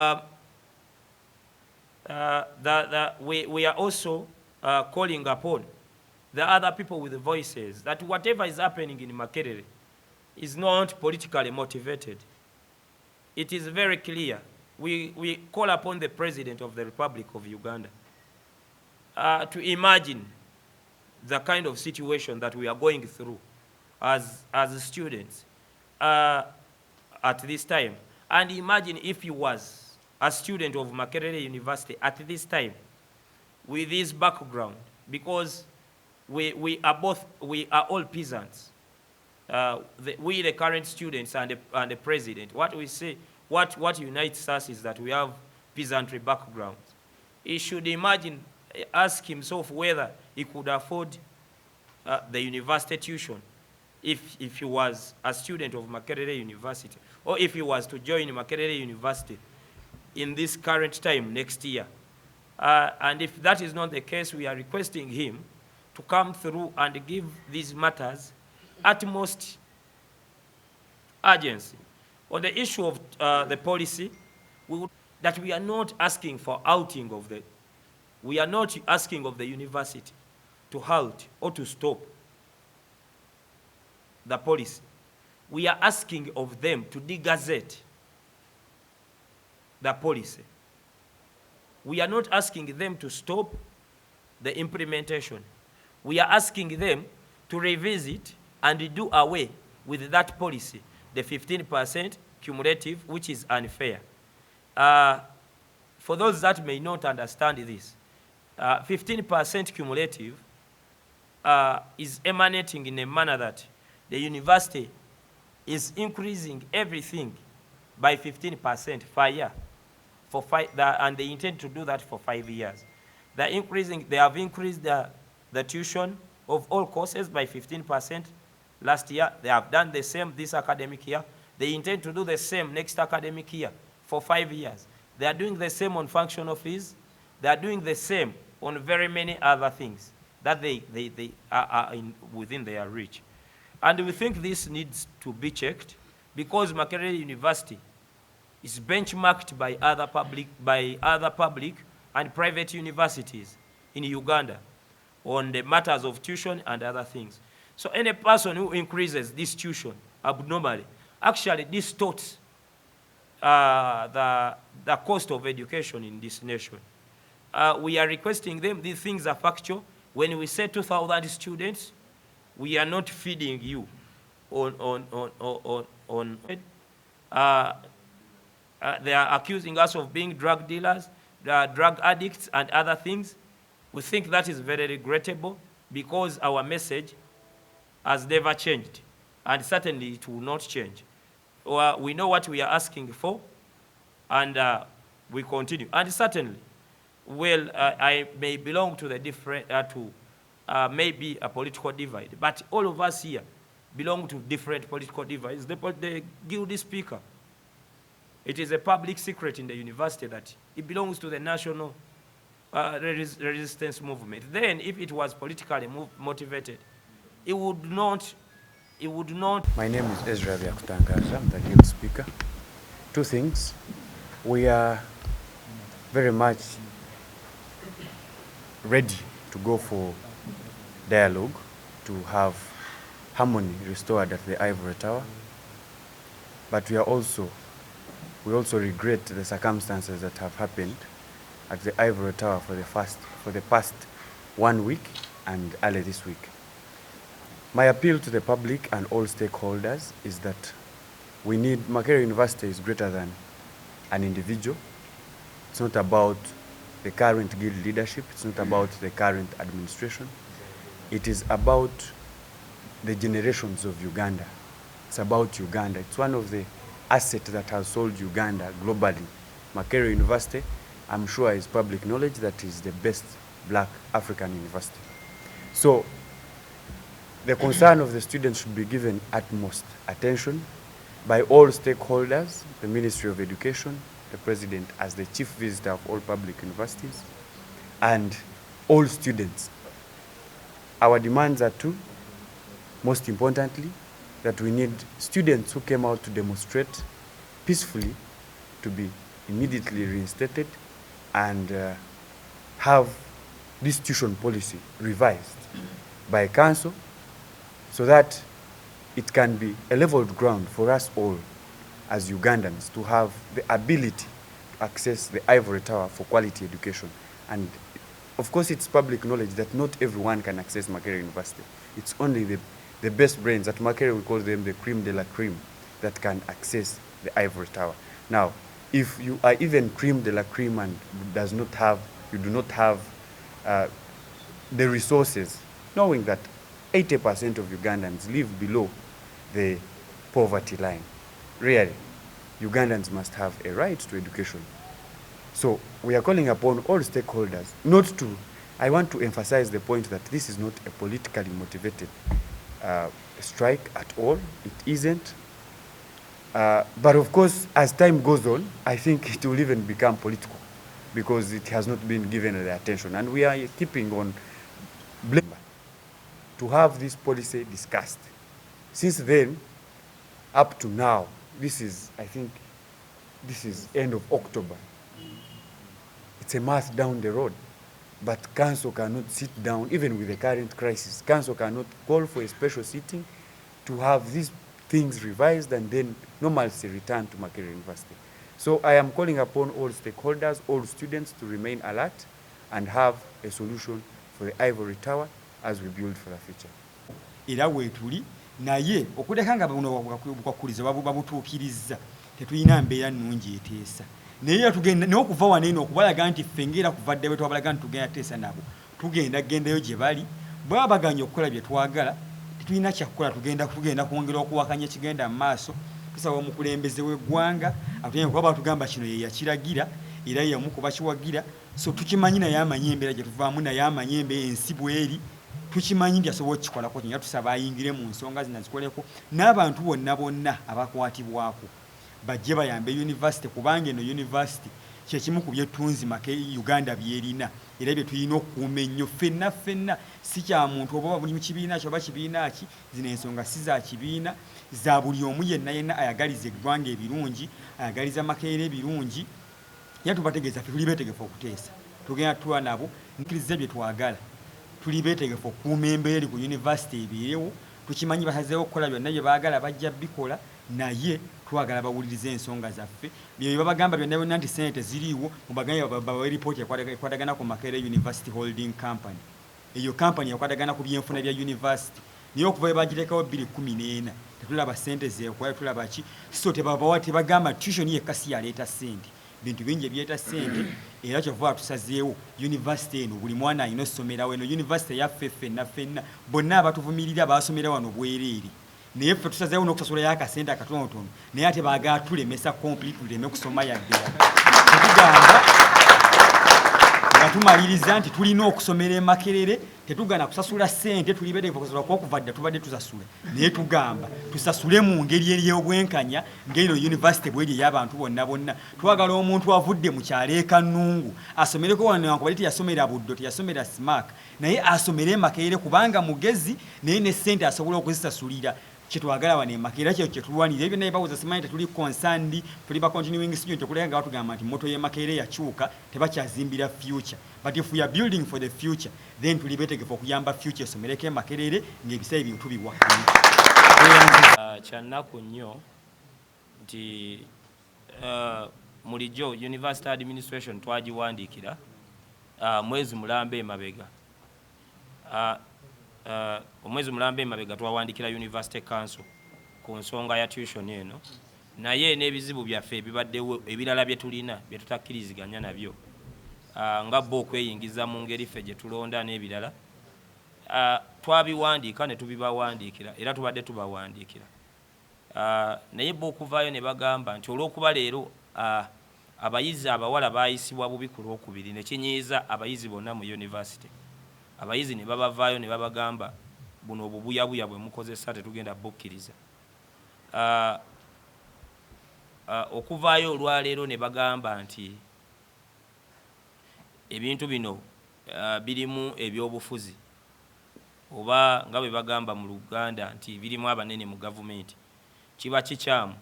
Um, we are also calling upon the other people with the voices that whatever is happening in Makerere is not politically motivated. It is very clear. We call upon the President of the Republic of Uganda to imagine the kind of situation that we are going through as students at this time. And imagine if he was a student of Makerere University at this time with this background, because we are all peasants. We, the current students and the president, what we say, what unites us is that we have peasantry backgrounds. He should imagine, ask himself whether he could afford the university tuition if he was a student of Makerere University, or if he was to join Makerere University in this current time next year. And if that is not the case, we are requesting him to come through and give these matters utmost urgency. On the issue of the policy, that we are not asking for outing of the, we are not asking of the university to halt or to stop the policy. We are asking of them to de-gazette the policy. We are not asking them to stop the implementation. We are asking them to revisit and do away with that policy, the 15% cumulative, which is unfair. For those that may not understand this, 15% cumulative is emanating in a manner that the university is increasing everything by 15% per year, and they intend to do that for 5 years. They have increased the tuition of all courses by 15% last year. They have done the same this academic year. They intend to do the same next academic year for 5 years. They are doing the same on functional fees. They are doing the same on very many other things that they are within their reach. And we think this needs to be checked because Makerere University is benchmarked by other public and private universities in Uganda on the matters of tuition and other things. So any person who increases this tuition abnormally actually distorts the cost of education in this nation. We are requesting them, these things are factual. When we say 2,000 students, we are not feeding you they are accusing us of being drug dealers, drug addicts, and other things. We think that is very regrettable because our message has never changed, and certainly it will not change. We know what we are asking for, and we continue. And certainly, well, I may belong to the different, maybe a political divide, but all of us here belong to different political divides. The guilty speaker, it is a public secret in the university that it belongs to the national resistance movement. Then, if it was politically motivated, it would not. My name is Ezra Byakutangaza. I'm the guild speaker. Two things. We are very much ready to go for dialogue, to have harmony restored at the Ivory Tower. But we also regret the circumstances that have happened at the Ivory Tower for the past 1 week and early this week. My appeal to the public and all stakeholders is that Makerere University is greater than an individual. It's not about the current guild leadership. It's not about the current administration. It is about the generations of Uganda. It's about Uganda. It's one of the assets that has sold Uganda globally. Makerere University, I'm sure, is public knowledge that is the best black African university. So the concern of the students should be given utmost attention by all stakeholders, the Ministry of Education, the President as the chief visitor of all public universities, and all students. Our demands are two. Most importantly, that we need students who came out to demonstrate peacefully to be immediately reinstated and have this tuition policy revised by council so that it can be a leveled ground for us all as Ugandans to have the ability to access the ivory tower for quality education. And of course, it's public knowledge that not everyone can access Makerere University. It's only the best brains at Makerere, we call them the cream de la cream, that can access the ivory tower. Now, if you are even cream de la cream and you do not have the resources, knowing that 80% of Ugandans live below the poverty line. Really, Ugandans must have a right to education. So we are calling upon all stakeholders I want to emphasize the point that this is not a politically motivated strike at all. It isn't. But of course, as time goes on, I think it will even become political because it has not been given the attention. And we are keeping on blame to have this policy discussed. Since then, up to now, I think this is end of October. It's a month down the road. But council cannot sit down, even with the current crisis. Council cannot call for a special sitting to have these things revised and then normalcy return to Makerere University. So I am calling upon all stakeholders, all students to remain alert and have a solution for the ivory tower as we build for the future. Era wetuli naye okudeka nga buno bwakuliza babutuukiriza tetulina mbeera nnungi eteesa naye tugenda n'okuva wano eno okubalaga nti ffengera kuvadde bwe twabalaga nti tugenda teesa nabo tugenda gendayo gye bali bwabaganya okukola bye twagala tetulina kyakukola tugenda kwongera okuwakanya ekigenda mu maaso tusaba omukulembeze w'eggwanga atugenda kuba batugamba kino ye yakiragira era yamu kuba kiwagira so tukimanyi naye amanyi embeera gye tuvaamu naye amanyi embeera ensi bweri tukimanyi nti asobola okukikolako kinga tusaba ayingire mu nsonga zino azikoleko n'abantu bonna abakwatibwako bajje bayambe university kubanga eno university kyekimu ku byettunzi Uganda byerina era bye tulina okukuuma ennyo ffenna si kya muntu oba buli mu kibiina kyo oba kibiina ki zino ensonga si za kibiina za buli omu yenna ayagaliza eggwanga ebirungi ayagaliza Makerere ebirungi era tubategeeza ffe tuli beetegefu okuteesa tugenda tutula nabo nkiriza bye twagala tuli beetegefu okukuuma embeera eri ku university ebiirewo tukimanyi basazeewo okukola byonna bye baagala bajja bikola naye twagala bawulirize ensonga zaffe bye babagamba byonna nti sente ziriiwo mubagamba bawe ripooti ekwatagana ku Makerere University Holding Company eyo company ekwatagana ku byenfuna bya university naye okuva bagirekawo 2014 tetulaba sente zeekwala tulaba ki so tebagamba tuition yekka si yaleeta sente bintu bingi ebyeta sente era kyova tusazeewo university eno buli mwana alina okusomerawo eno university yaffe ffenna bonna abatuvumirira basomera wano bwereere naye ffe tusazeewo n'okusasulayo akasente akatonotono naye ate baagala tulemesa complete tuleme kusoma yadde tetugamba nga tumaliriza nti tulina okusomera e Makerere tetugana kusasula sente tuli beetegefu okusasula kwokuvadde tubadde tusasula naye tugamba tusasule mu ngeri ery'obwenkanya ng'eno university bweri ey'abantu bonna twagala omuntu avudde mu kyalo e Kanungu asomereko wano newankubadde teyasomera Buddo teyasomera Smack naye asomere e Makerere kubanga mugezi naye ne sente asobola okuzisasulira kyetwagala wano e Makerere kyo kyetulwanira ebyo naye bawuza simanyi tetuli concerned tuli ba continuing student okulega nga batugamba nti moto ye Makerere yakyuka tebakyazimbira future but if we are building for the future then tuli beetegefu okuyamba future esomereko e Makerere ng'ebisayi bintu tubiwakanya kyannaku nnyo nti mulijjo university administration twagiwandiikira mwezi mulambe emabega omwezi mulambe emabega twawandikira University Council ku nsonga ya tuition eno naye n'ebizibu byaffe ebibaddewo ebirala bye tulina bye tutakkiriziganya nabyo nga bo okweyingiza mu ngeri ffe gye tulonda n'ebirala twabiwandiika ne tubibawandiikira era tubadde tubawandiikira naye bo okuvaayo ne bagamba nti olw'okuba leero abayizi abawala baayisibwa bubi ku lwokubiri ne kinyiiza abayizi bonna mu university abayizi ne babavaayo ne babagamba buno obubuyabuya bwe mukozesa tetugenda bukkiriza okuvaayo olwaleero ne bagamba nti ebintu bino birimu ebyobufuzi oba nga bwe bagamba mu Luganda nti birimu abanene mu gavumenti kiba kikyamu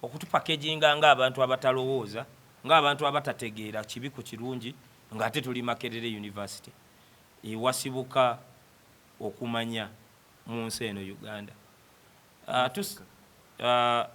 okutupakeginga ng'abantu abatalowooza, ng'abantu abatategeera kibi ku kirungi, ng'ate tuli Makerere University ewasibuka okumanya mu nsi eno Uganda.